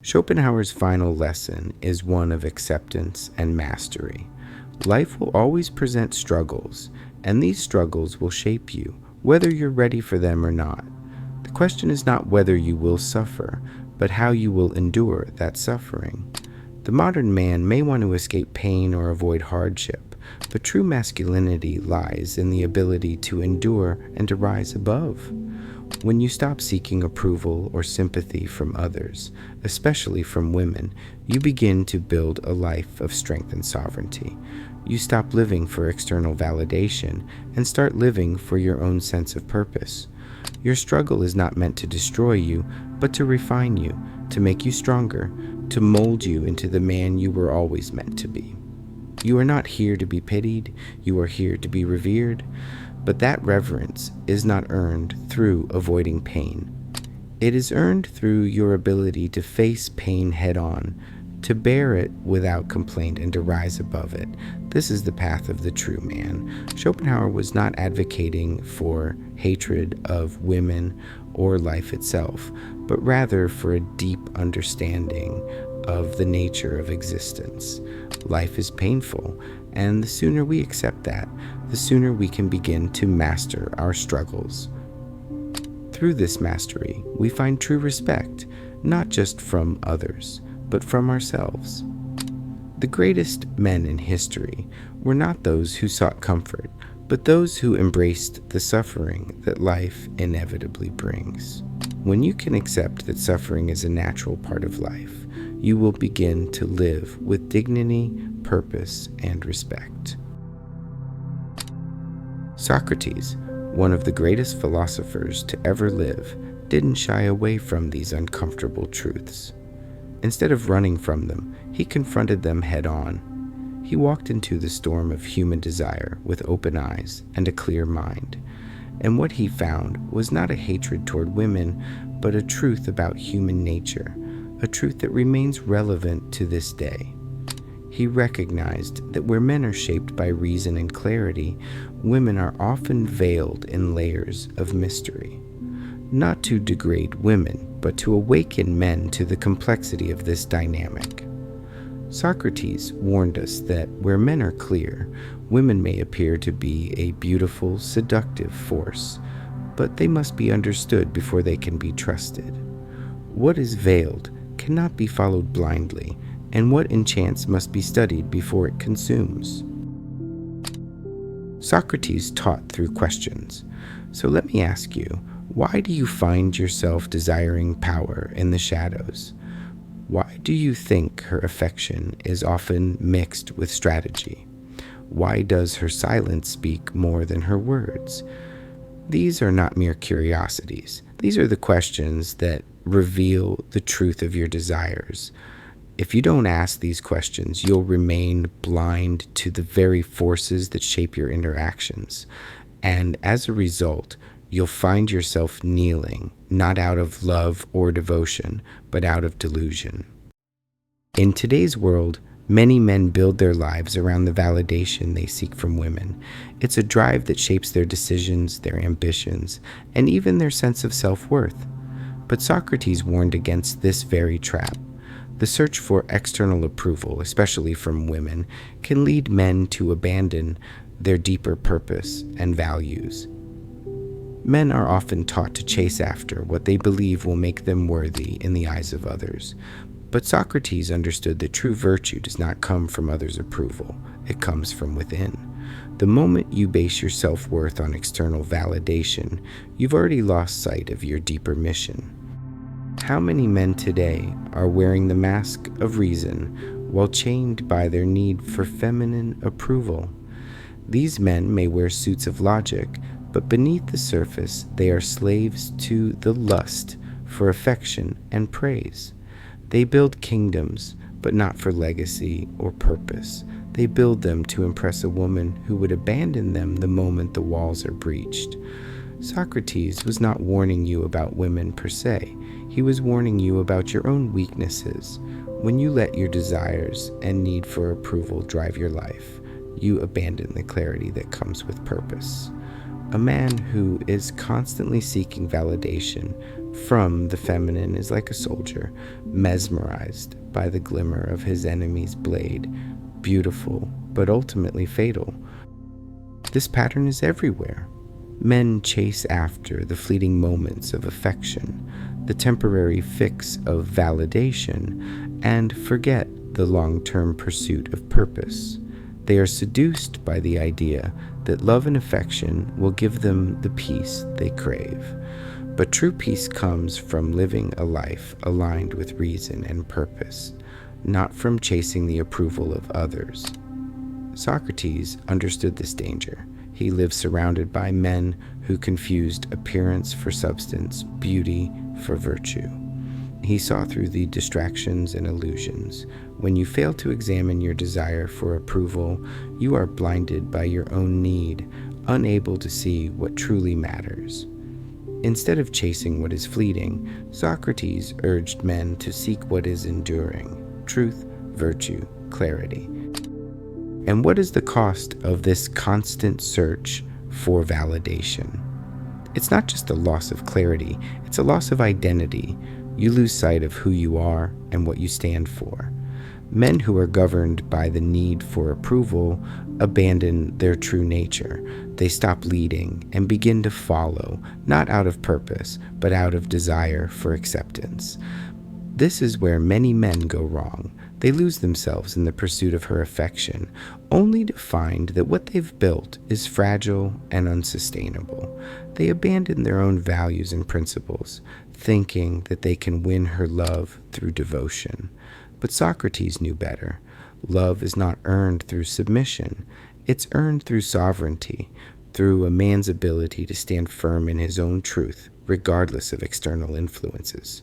Schopenhauer's final lesson is one of acceptance and mastery. Life will always present struggles, and these struggles will shape you, whether you're ready for them or not. The question is not whether you will suffer, but how you will endure that suffering. The modern man may want to escape pain or avoid hardship, but true masculinity lies in the ability to endure and to rise above. When you stop seeking approval or sympathy from others, especially from women, you begin to build a life of strength and sovereignty. You stop living for external validation and start living for your own sense of purpose. Your struggle is not meant to destroy you, but to refine you, to make you stronger, to mold you into the man you were always meant to be. You are not here to be pitied, you are here to be revered. But that reverence is not earned through avoiding pain. It is earned through your ability to face pain head-on, to bear it without complaint and to rise above it. This is the path of the true man. Schopenhauer was not advocating for hatred of women or life itself, but rather for a deep understanding of the nature of existence. Life is painful, and the sooner we accept that, the sooner we can begin to master our struggles. Through this mastery, we find true respect, not just from others, but from ourselves. The greatest men in history were not those who sought comfort, but those who embraced the suffering that life inevitably brings. When you can accept that suffering is a natural part of life, you will begin to live with dignity, purpose, and respect. Socrates, one of the greatest philosophers to ever live, didn't shy away from these uncomfortable truths. Instead of running from them, he confronted them head-on. He walked into the storm of human desire with open eyes and a clear mind. And what he found was not a hatred toward women, but a truth about human nature, a truth that remains relevant to this day. He recognized that where men are shaped by reason and clarity, women are often veiled in layers of mystery. Not to degrade women, but to awaken men to the complexity of this dynamic. Socrates warned us that where men are clear, women may appear to be a beautiful, seductive force, but they must be understood before they can be trusted. What is veiled cannot be followed blindly, and what enchants must be studied before it consumes. Socrates taught through questions. So let me ask you, why do you find yourself desiring power in the shadows? Why do you think her affection is often mixed with strategy? Why does her silence speak more than her words? These are not mere curiosities. These are the questions that reveal the truth of your desires. If you don't ask these questions, you'll remain blind to the very forces that shape your interactions. And as a result, you'll find yourself kneeling, not out of love or devotion, but out of delusion. In today's world, many men build their lives around the validation they seek from women. It's a drive that shapes their decisions, their ambitions, and even their sense of self-worth. But Socrates warned against this very trap. The search for external approval, especially from women, can lead men to abandon their deeper purpose and values. Men are often taught to chase after what they believe will make them worthy in the eyes of others. But Socrates understood that true virtue does not come from others' approval. It comes from within. The moment you base your self-worth on external validation, you've already lost sight of your deeper mission. How many men today are wearing the mask of reason while chained by their need for feminine approval? These men may wear suits of logic, but beneath the surface they are slaves to the lust for affection and praise. They build kingdoms, but not for legacy or purpose. They build them to impress a woman who would abandon them the moment the walls are breached. Socrates was not warning you about women per se. He was warning you about your own weaknesses. When you let your desires and need for approval drive your life, you abandon the clarity that comes with purpose. A man who is constantly seeking validation from the feminine is like a soldier, mesmerized by the glimmer of his enemy's blade, beautiful but ultimately fatal. This pattern is everywhere. Men chase after the fleeting moments of affection, the temporary fix of validation, and forget the long-term pursuit of purpose. They are seduced by the idea that love and affection will give them the peace they crave. But true peace comes from living a life aligned with reason and purpose, not from chasing the approval of others. Socrates understood this danger. He lived surrounded by men who confused appearance for substance, beauty for virtue. He saw through the distractions and illusions. When you fail to examine your desire for approval, you are blinded by your own need, unable to see what truly matters. Instead of chasing what is fleeting, Socrates urged men to seek what is enduring: truth, virtue, clarity. And what is the cost of this constant search for validation? It's not just a loss of clarity, it's a loss of identity. You lose sight of who you are and what you stand for. Men who are governed by the need for approval abandon their true nature. They stop leading and begin to follow, not out of purpose, but out of desire for acceptance. This is where many men go wrong. They lose themselves in the pursuit of her affection, only to find that what they've built is fragile and unsustainable. They abandon their own values and principles, thinking that they can win her love through devotion. But Socrates knew better. Love is not earned through submission. It's earned through sovereignty, through a man's ability to stand firm in his own truth, regardless of external influences.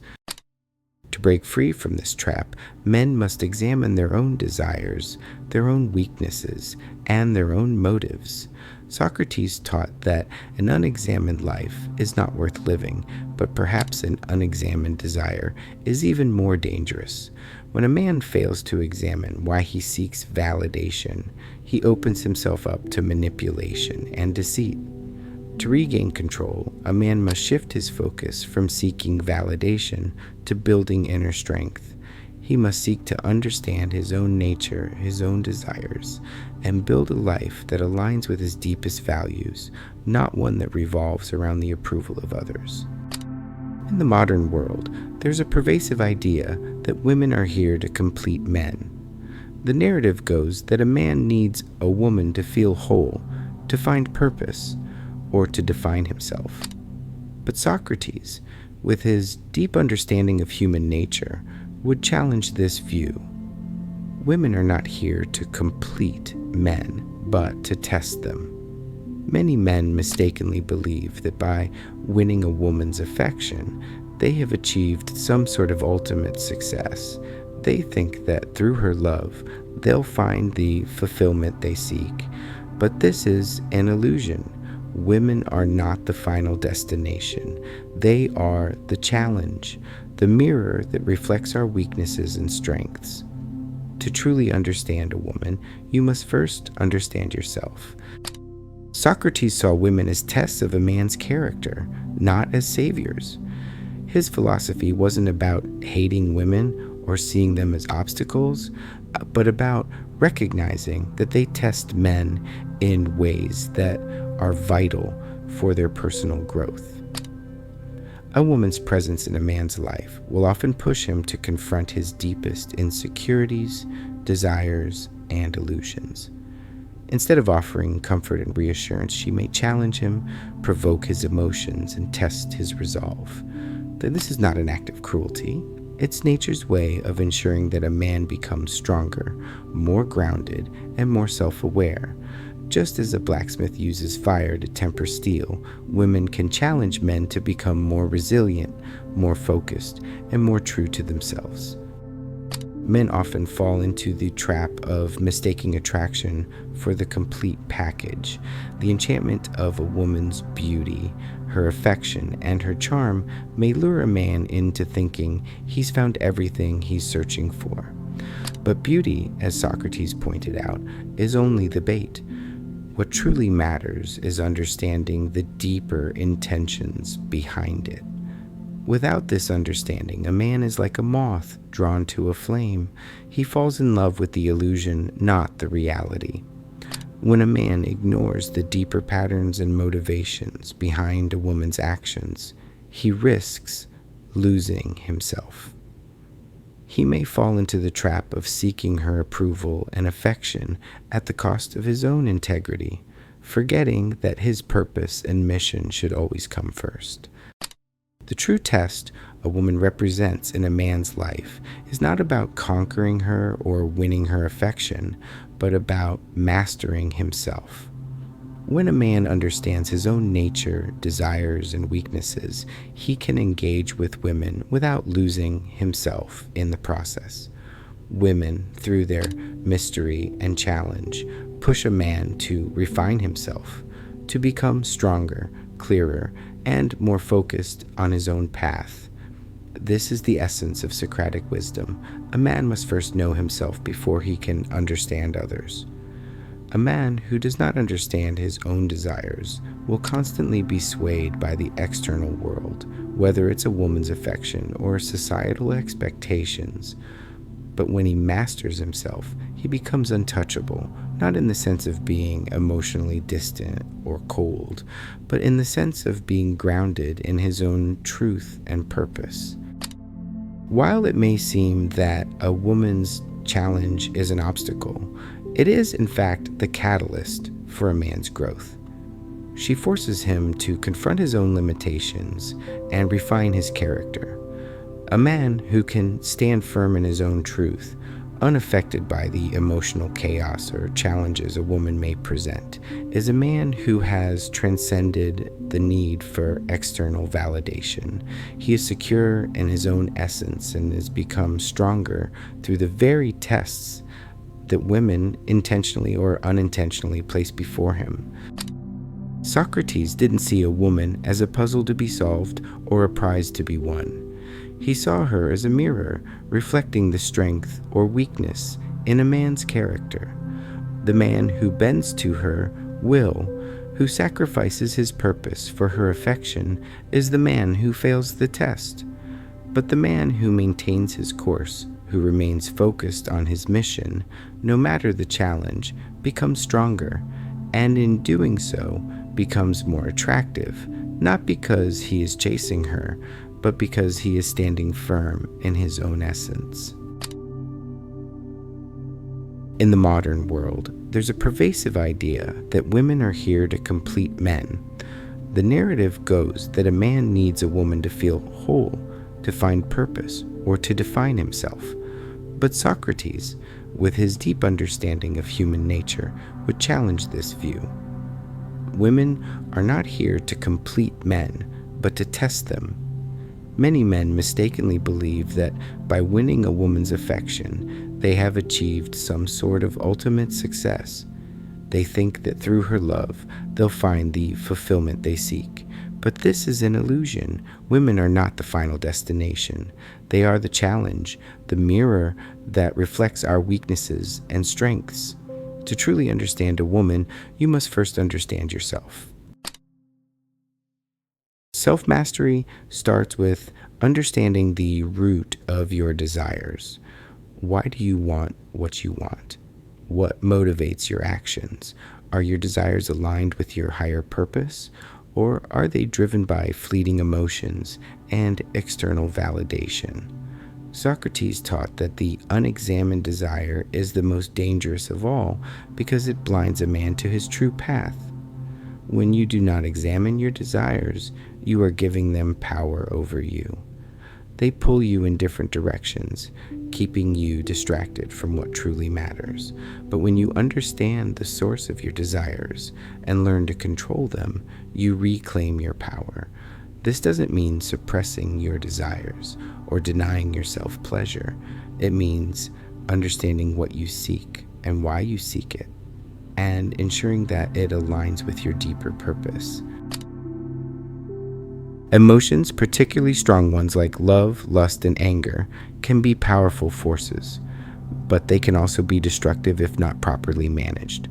To break free from this trap, men must examine their own desires, their own weaknesses, and their own motives. Socrates taught that an unexamined life is not worth living, but perhaps an unexamined desire is even more dangerous. When a man fails to examine why he seeks validation, he opens himself up to manipulation and deceit. To regain control, a man must shift his focus from seeking validation to building inner strength. He must seek to understand his own nature, his own desires, and build a life that aligns with his deepest values, not one that revolves around the approval of others. In the modern world, there's a pervasive idea that women are here to complete men. The narrative goes that a man needs a woman to feel whole, to find purpose, or to define himself. But Socrates, with his deep understanding of human nature, would challenge this view. Women are not here to complete men, but to test them. Many men mistakenly believe that by winning a woman's affection, they have achieved some sort of ultimate success. They think that through her love, they'll find the fulfillment they seek. But this is an illusion. Women are not the final destination. They are the challenge, the mirror that reflects our weaknesses and strengths. To truly understand a woman, you must first understand yourself. Socrates saw women as tests of a man's character, not as saviors. His philosophy wasn't about hating women or seeing them as obstacles, but about recognizing that they test men in ways that are vital for their personal growth. A woman's presence in a man's life will often push him to confront his deepest insecurities, desires, and illusions. Instead of offering comfort and reassurance, she may challenge him, provoke his emotions, and test his resolve. Then this is not an act of cruelty. It's nature's way of ensuring that a man becomes stronger, more grounded, and more self-aware. Just as a blacksmith uses fire to temper steel, women can challenge men to become more resilient, more focused, and more true to themselves. Men often fall into the trap of mistaking attraction for the complete package. The enchantment of a woman's beauty, her affection, and her charm may lure a man into thinking he's found everything he's searching for. But beauty, as Socrates pointed out, is only the bait. What truly matters is understanding the deeper intentions behind it. Without this understanding, a man is like a moth drawn to a flame. He falls in love with the illusion, not the reality. When a man ignores the deeper patterns and motivations behind a woman's actions, he risks losing himself. He may fall into the trap of seeking her approval and affection at the cost of his own integrity, forgetting that his purpose and mission should always come first. The true test a woman represents in a man's life is not about conquering her or winning her affection, but about mastering himself. When a man understands his own nature, desires, and weaknesses, he can engage with women without losing himself in the process. Women, through their mystery and challenge, push a man to refine himself, to become stronger, clearer, and more focused on his own path. This is the essence of Socratic wisdom. A man must first know himself before he can understand others. A man who does not understand his own desires will constantly be swayed by the external world, whether it's a woman's affection or societal expectations. But when he masters himself, he becomes untouchable, not in the sense of being emotionally distant or cold, but in the sense of being grounded in his own truth and purpose. While it may seem that a woman's challenge is an obstacle, it is, in fact, the catalyst for a man's growth. She forces him to confront his own limitations and refine his character. A man who can stand firm in his own truth, unaffected by the emotional chaos or challenges a woman may present, is a man who has transcended the need for external validation. He is secure in his own essence and has become stronger through the very tests that women intentionally or unintentionally place before him. Socrates didn't see a woman as a puzzle to be solved or a prize to be won. He saw her as a mirror reflecting the strength or weakness in a man's character. The man who bends to her will, who sacrifices his purpose for her affection, is the man who fails the test. But the man who maintains his course, who remains focused on his mission, no matter the challenge, becomes stronger, and in doing so becomes more attractive, not because he is chasing her, but because he is standing firm in his own essence. In the modern world, there's a pervasive idea that women are here to complete men. The narrative goes that a man needs a woman to feel whole, to find purpose, or to define himself. But Socrates, with his deep understanding of human nature, would challenge this view. Women are not here to complete men, but to test them. Many men mistakenly believe that by winning a woman's affection, they have achieved some sort of ultimate success. They think that through her love, they'll find the fulfillment they seek. But this is an illusion. Women are not the final destination. They are the challenge, the mirror that reflects our weaknesses and strengths. To truly understand a woman, you must first understand yourself. Self-mastery starts with understanding the root of your desires. Why do you want what you want? What motivates your actions? Are your desires aligned with your higher purpose, or are they driven by fleeting emotions and external validation? Socrates taught that the unexamined desire is the most dangerous of all because it blinds a man to his true path. When you do not examine your desires, you are giving them power over you. They pull you in different directions, keeping you distracted from what truly matters. But when you understand the source of your desires and learn to control them, you reclaim your power. This doesn't mean suppressing your desires or denying yourself pleasure. It means understanding what you seek and why you seek it, and ensuring that it aligns with your deeper purpose. Emotions, particularly strong ones like love, lust, and anger, can be powerful forces, but they can also be destructive if not properly managed.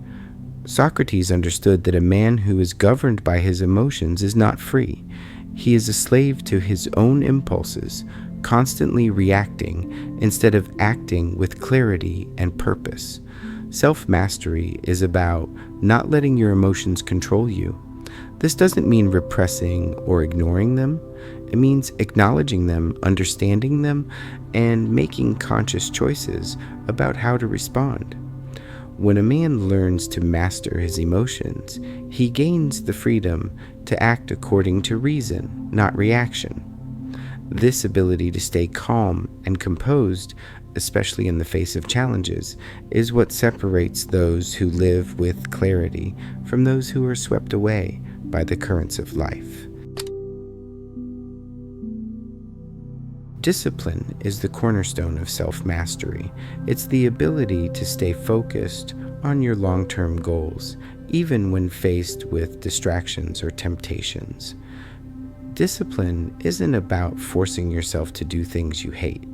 Socrates understood that a man who is governed by his emotions is not free. He is a slave to his own impulses, constantly reacting instead of acting with clarity and purpose. Self-mastery is about not letting your emotions control you. This doesn't mean repressing or ignoring them. It means acknowledging them, understanding them, and making conscious choices about how to respond. When a man learns to master his emotions, he gains the freedom to act according to reason, not reaction. This ability to stay calm and composed, especially in the face of challenges, is what separates those who live with clarity from those who are swept away by the currents of life. Discipline is the cornerstone of self-mastery. It's the ability to stay focused on your long-term goals, even when faced with distractions or temptations. Discipline isn't about forcing yourself to do things you hate.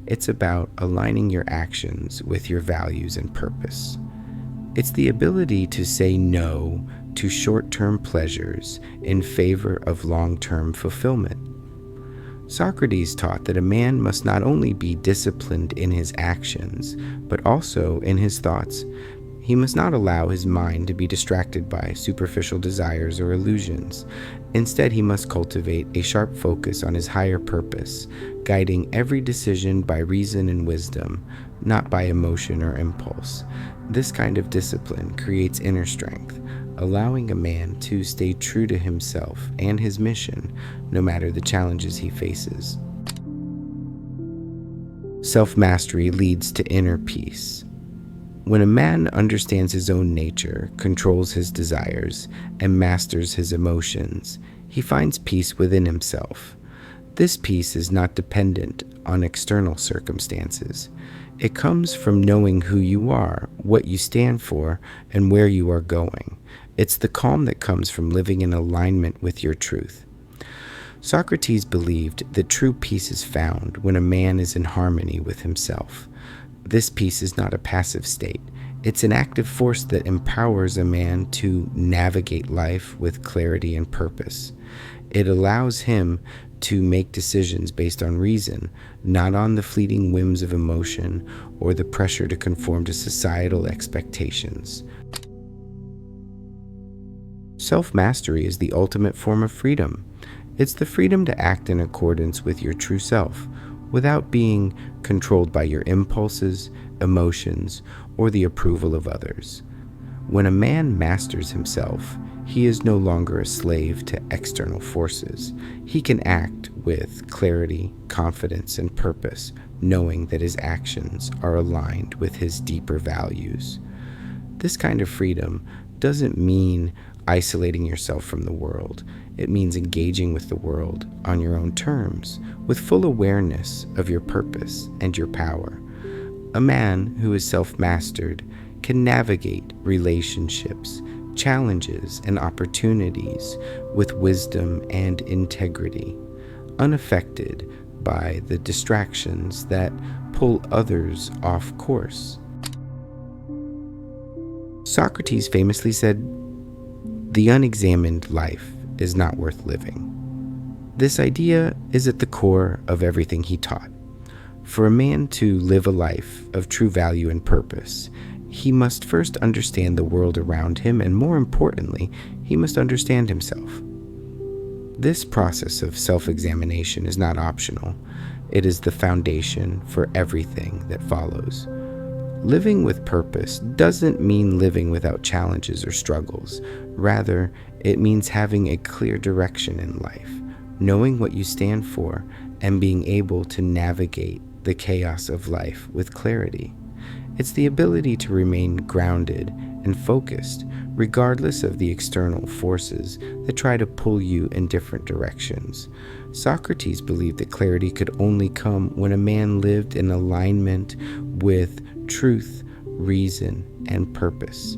It's about aligning your actions with your values and purpose. It's the ability to say no to short-term pleasures in favor of long-term fulfillment. Socrates taught that a man must not only be disciplined in his actions, but also in his thoughts. He must not allow his mind to be distracted by superficial desires or illusions. Instead, he must cultivate a sharp focus on his higher purpose, guiding every decision by reason and wisdom, not by emotion or impulse. This kind of discipline creates inner strength, allowing a man to stay true to himself and his mission, no matter the challenges he faces. Self-mastery leads to inner peace. When a man understands his own nature, controls his desires, and masters his emotions, he finds peace within himself. This peace is not dependent on external circumstances. It comes from knowing who you are, what you stand for, and where you are going. It's the calm that comes from living in alignment with your truth. Socrates believed that true peace is found when a man is in harmony with himself. This peace is not a passive state. It's an active force that empowers a man to navigate life with clarity and purpose. It allows him to make decisions based on reason, not on the fleeting whims of emotion or the pressure to conform to societal expectations. Self-mastery is the ultimate form of freedom. It's the freedom to act in accordance with your true self, without being controlled by your impulses, emotions, or the approval of others. When a man masters himself, he is no longer a slave to external forces. He can act with clarity, confidence, and purpose, knowing that his actions are aligned with his deeper values. This kind of freedom doesn't mean isolating yourself from the world. It means engaging with the world on your own terms, with full awareness of your purpose and your power. A man who is self-mastered can navigate relationships, challenges, and opportunities with wisdom and integrity, unaffected by the distractions that pull others off course. Socrates famously said, "The unexamined life is not worth living." This idea is at the core of everything he taught. For a man to live a life of true value and purpose, he must first understand the world around him, and more importantly, he must understand himself. This process of self-examination is not optional. It is the foundation for everything that follows. Living with purpose doesn't mean living without challenges or struggles. Rather, it means having a clear direction in life, knowing what you stand for, and being able to navigate the chaos of life with clarity. It's the ability to remain grounded and focused, regardless of the external forces that try to pull you in different directions. Socrates believed that clarity could only come when a man lived in alignment with truth, reason, and purpose.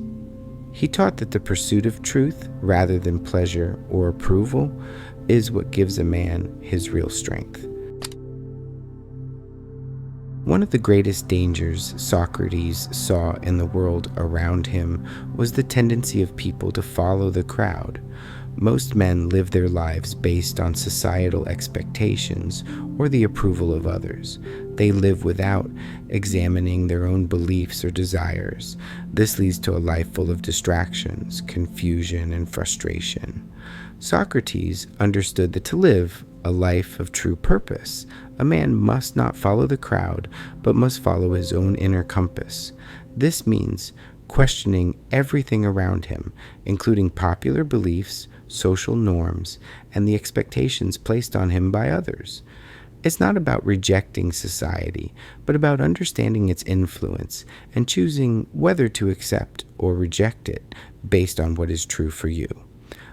He taught that the pursuit of truth, rather than pleasure or approval, is what gives a man his real strength. One of the greatest dangers Socrates saw in the world around him was the tendency of people to follow the crowd. Most men live their lives based on societal expectations or the approval of others. They live without examining their own beliefs or desires. This leads to a life full of distractions, confusion, and frustration. Socrates understood that to live a life of true purpose, a man must not follow the crowd, but must follow his own inner compass. This means questioning everything around him, including popular beliefs, social norms, and the expectations placed on him by others. It's not about rejecting society, but about understanding its influence and choosing whether to accept or reject it based on what is true for you.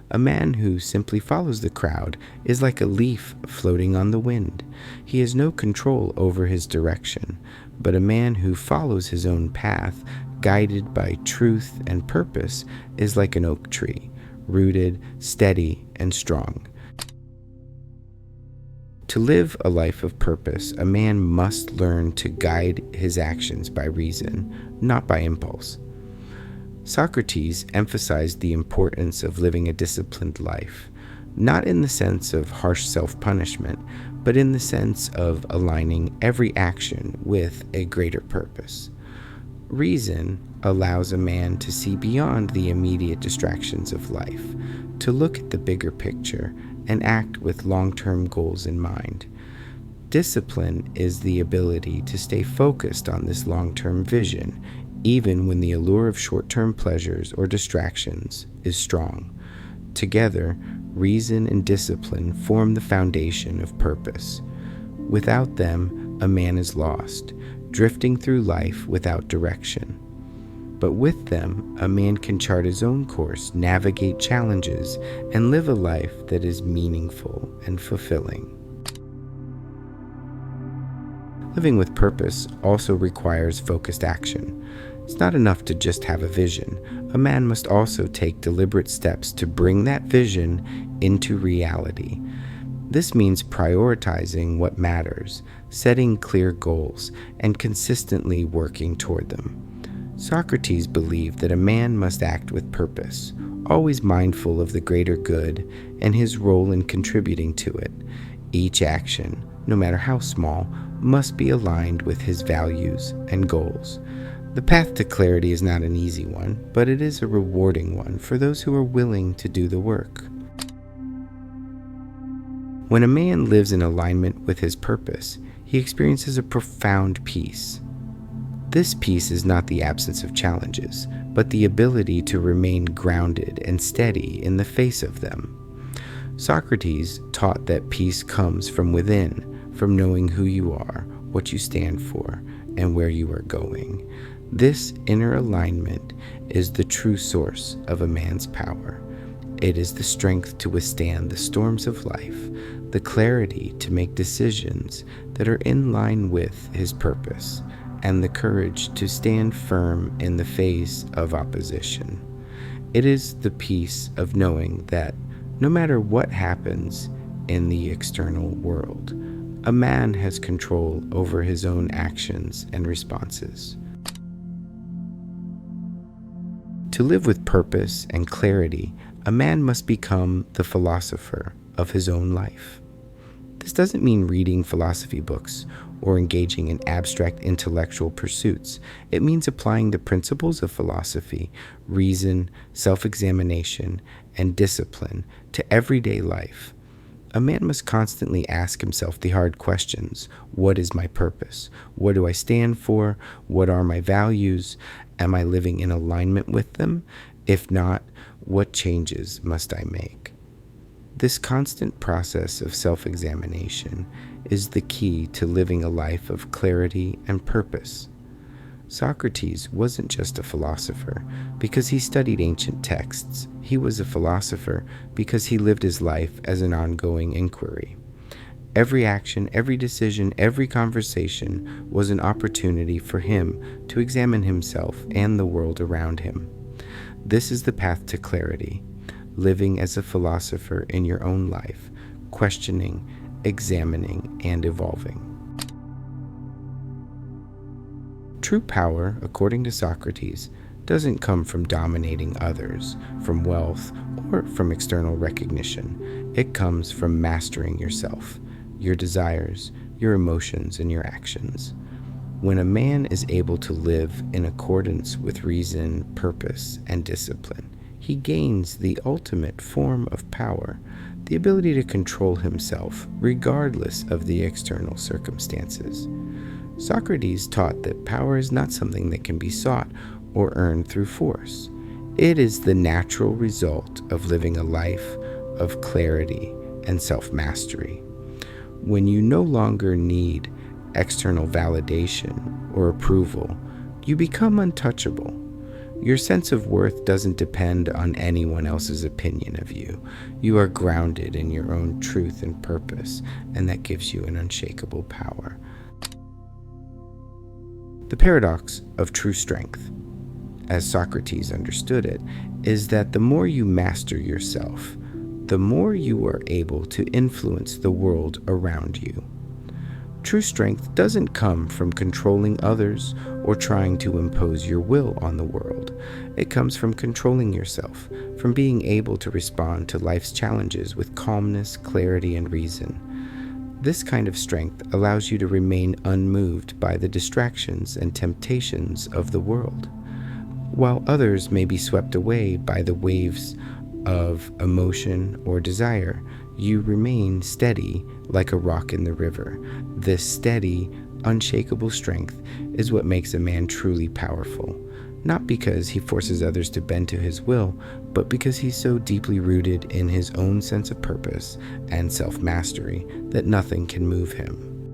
A man who simply follows the crowd is like a leaf floating on the wind. He has no control over his direction, but a man who follows his own path, guided by truth and purpose, is like an oak tree, rooted, steady, and strong. To live a life of purpose, a man must learn to guide his actions by reason, not by impulse. Socrates emphasized the importance of living a disciplined life, not in the sense of harsh self-punishment, but in the sense of aligning every action with a greater purpose. Reason allows a man to see beyond the immediate distractions of life, to look at the bigger picture and act with long-term goals in mind. Discipline is the ability to stay focused on this long-term vision, even when the allure of short-term pleasures or distractions is strong. Together, reason and discipline form the foundation of purpose. Without them, a man is lost, drifting through life without direction. But with them, a man can chart his own course, navigate challenges, and live a life that is meaningful and fulfilling. Living with purpose also requires focused action. It's not enough to just have a vision. A man must also take deliberate steps to bring that vision into reality. This means prioritizing what matters, setting clear goals, and consistently working toward them. Socrates believed that a man must act with purpose, always mindful of the greater good and his role in contributing to it. Each action, no matter how small, must be aligned with his values and goals. The path to clarity is not an easy one, but it is a rewarding one for those who are willing to do the work. When a man lives in alignment with his purpose, he experiences a profound peace. This peace is not the absence of challenges, but the ability to remain grounded and steady in the face of them. Socrates taught that peace comes from within, from knowing who you are, what you stand for, and where you are going. This inner alignment is the true source of a man's power. It is the strength to withstand the storms of life, the clarity to make decisions that are in line with his purpose, and the courage to stand firm in the face of opposition. It is the peace of knowing that no matter what happens in the external world, a man has control over his own actions and responses. To live with purpose and clarity, a man must become the philosopher of his own life. This doesn't mean reading philosophy books or engaging in abstract intellectual pursuits. It means applying the principles of philosophy, reason, self-examination, and discipline to everyday life. A man must constantly ask himself the hard questions. What is my purpose? What do I stand for? What are my values? Am I living in alignment with them? If not, what changes must I make? This constant process of self-examination is the key to living a life of clarity and purpose. Socrates wasn't just a philosopher because he studied ancient texts. He was a philosopher because he lived his life as an ongoing inquiry. Every action, every decision, every conversation was an opportunity for him to examine himself and the world around him. This is the path to clarity, living as a philosopher in your own life, questioning, examining, and evolving. True power, according to Socrates, doesn't come from dominating others, from wealth, or from external recognition. It comes from mastering yourself, your desires, your emotions, and your actions. When a man is able to live in accordance with reason, purpose, and discipline, he gains the ultimate form of power, the ability to control himself regardless of the external circumstances. Socrates taught that power is not something that can be sought or earned through force. It is the natural result of living a life of clarity and self-mastery. When you no longer need external validation or approval, you become untouchable. Your sense of worth doesn't depend on anyone else's opinion of you. You are grounded in your own truth and purpose, and that gives you an unshakable power. The paradox of true strength, as Socrates understood it, is that the more you master yourself, the more you are able to influence the world around you. True strength doesn't come from controlling others or trying to impose your will on the world. It comes from controlling yourself, from being able to respond to life's challenges with calmness, clarity, and reason. This kind of strength allows you to remain unmoved by the distractions and temptations of the world. While others may be swept away by the waves of emotion or desire, you remain steady like a rock in the river. This steady, unshakable strength is what makes a man truly powerful, not because he forces others to bend to his will, but because he's so deeply rooted in his own sense of purpose and self-mastery that nothing can move him.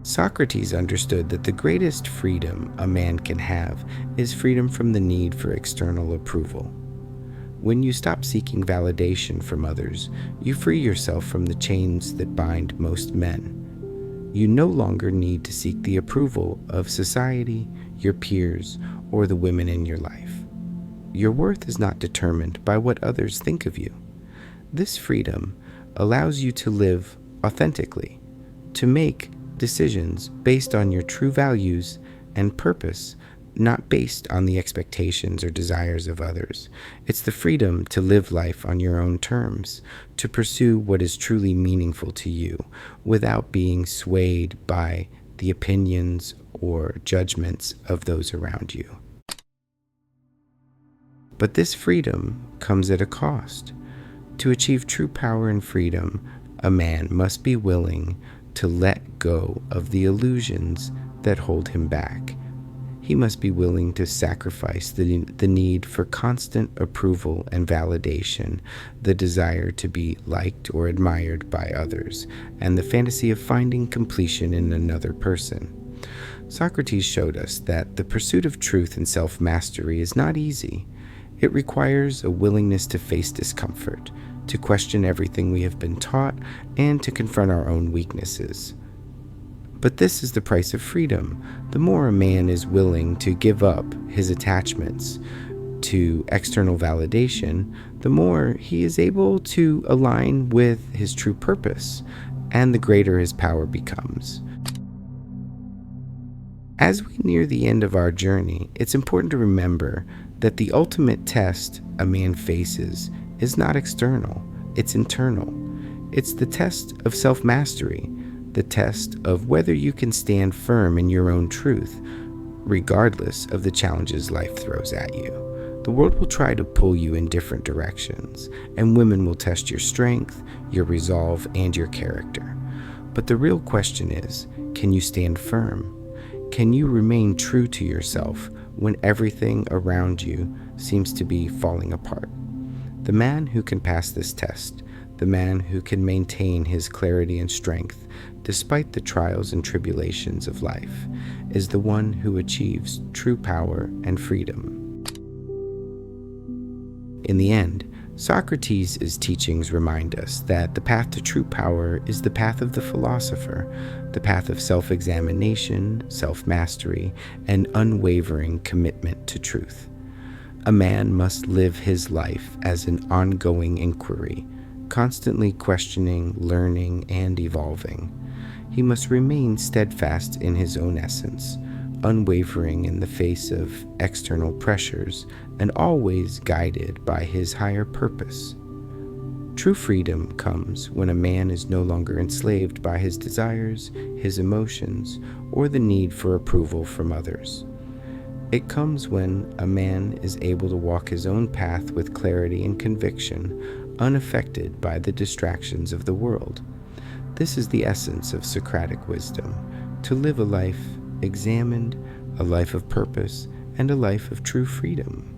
Socrates understood that the greatest freedom a man can have is freedom from the need for external approval. When you stop seeking validation from others, you free yourself from the chains that bind most men. You no longer need to seek the approval of society, your peers, or the women in your life. Your worth is not determined by what others think of you. This freedom allows you to live authentically, to make decisions based on your true values and purpose, not based on the expectations or desires of others. It's the freedom to live life on your own terms, to pursue what is truly meaningful to you without being swayed by the opinions or judgments of those around you. But this freedom comes at a cost. To achieve true power and freedom, a man must be willing to let go of the illusions that hold him back. He must be willing to sacrifice the need for constant approval and validation, the desire to be liked or admired by others, and the fantasy of finding completion in another person. Socrates showed us that the pursuit of truth and self-mastery is not easy. It requires a willingness to face discomfort, to question everything we have been taught, and to confront our own weaknesses. But this is the price of freedom. The more a man is willing to give up his attachments to external validation, the more he is able to align with his true purpose, and the greater his power becomes. As we near the end of our journey, it's important to remember that the ultimate test a man faces is not external, it's internal. It's the test of self-mastery, the test of whether you can stand firm in your own truth, regardless of the challenges life throws at you. The world will try to pull you in different directions, and women will test your strength, your resolve, and your character. But the real question is, can you stand firm? Can you remain true to yourself when everything around you seems to be falling apart? The man who can pass this test, the man who can maintain his clarity and strength despite the trials and tribulations of life, is the one who achieves true power and freedom. In the end, Socrates' teachings remind us that the path to true power is the path of the philosopher, the path of self-examination, self-mastery, and unwavering commitment to truth. A man must live his life as an ongoing inquiry, constantly questioning, learning, and evolving. He must remain steadfast in his own essence, unwavering in the face of external pressures, and always guided by his higher purpose. True freedom comes when a man is no longer enslaved by his desires, his emotions, or the need for approval from others. It comes when a man is able to walk his own path with clarity and conviction, unaffected by the distractions of the world. This is the essence of Socratic wisdom: to live a life examined, a life of purpose, and a life of true freedom.